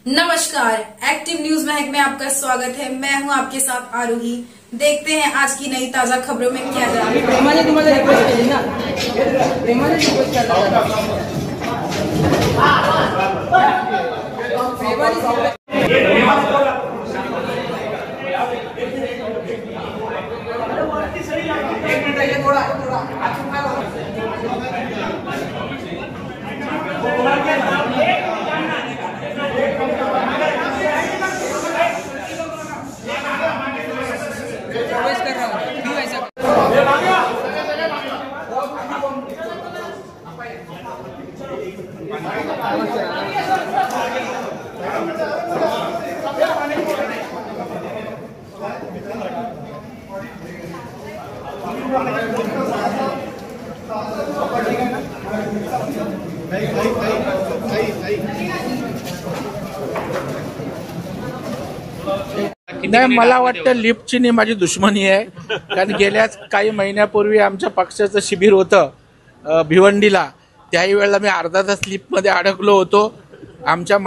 नमस्कार, active news Mahak में आपका स्वागत है। मैं हूं आपके साथ आरोही। देखते हैं आज की नई ताजा खबरों में क्या जा रहा है। प्रेमाने तुम्हाला रिक्वेस्ट केली ना, प्रेमाने रिक्वेस्ट करता नाही, मला वाटतं लिफ्टची नाही माझी दुश्मनी आहे. कारण गेल्या काही महिन्यापूर्वी आमच्या पक्षाचं शिबिर होतं भिवंडीला. त्याही वेळेला मी अर्धा तास लिफ्टमध्ये अडकलो होतो. आमच्या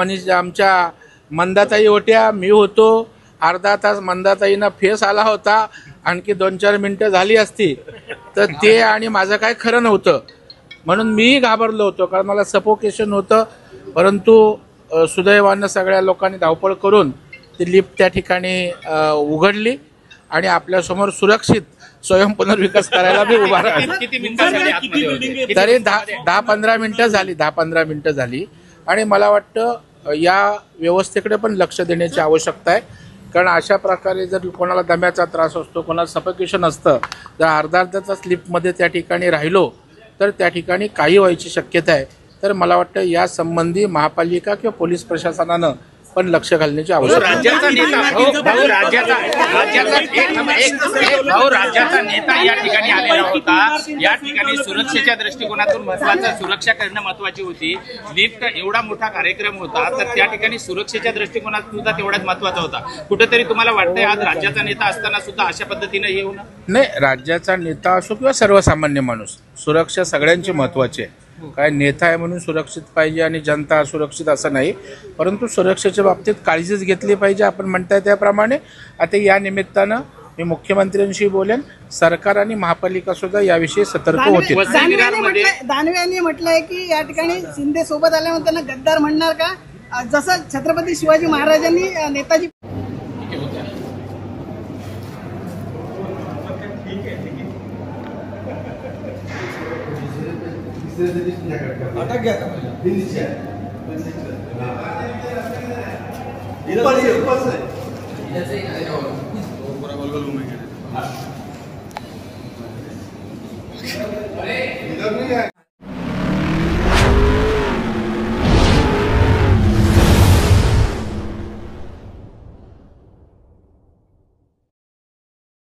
मंदाताई होत्या, मी होतो. अर्धा तास मंदाताईंना फेस आला होता. आणखी 2-4 मिनिटं झाली असती तर ते आणि माझं काय खरं नव्हतं. म्हणून मीही घाबरलो होतो, कारण मला सफोकेशन होतं. परंतु सुदैवानं सगळ्या लोकांनी धावपळ करून ती लिफ्ट त्या ठिकाणी उघडली आणि आपल्यासमोर सुरक्षित स्वयं पुनर्विकास करायला मी उभा राहिलो. तरी 10-15 मिनिटं झाली. आणि मला वाटतं या व्यवस्थेकडे पण लक्ष देण्याची आवश्यकता आहे. कारण अशा प्रकारे जर कोणाला दम्याचा त्रास असतो, कोणाला सफोकेशन असतं, जर अर्धा तास लिफ्टमध्ये त्या ठिकाणी राहिलो तर त्या ठिकाणी काही व्हायची शक्यता आहे. तर मला वाटतं या संबंधी महापालिका किंवा पोलीस प्रशासनानं पण लक्ष घालण्याची आवश्यकता आहे. राज्याचा नेता या ठिकाणी आलेला होता. या ठिकाणी सुरक्षेच्या दृष्टिकोनातून महत्वाचं, सुरक्षा करणं महत्वाची होती. लिफ्ट एवढा मोठा कार्यक्रम होता तर त्या ठिकाणी सुरक्षेच्या दृष्टिकोनात सुद्धा तेवढाच महत्वाचा होता. कुठेतरी तुम्हाला वाटतंय आज राज्याचा नेता असताना सुद्धा अशा पद्धतीनं हे होणं? नाही, राज्याचा नेता असो किंवा सर्वसामान्य माणूस, सुरक्षा सगळ्यांची महत्वाची आहे. काय नेता आहे म्हणून सुरक्षित पाहिजे आणि जनता असुरक्षित असं नाही. परंतु सुरक्षेच्या बाबतीत काळजीच घेतली पाहिजे. आपण म्हणताय त्याप्रमाणे आता या निमित्तानं मी मुख्यमंत्र्यांशी बोलेन. सरकार आणि महापालिका सुद्धा याविषयी सतर्क होतील. दानवे यांनी म्हटलंय की या ठिकाणी शिंदे सोबत आल्यावर त्यांना गद्दार म्हणणार का, जसं छत्रपती शिवाजी महाराजांनी नेताजी अटक गया था।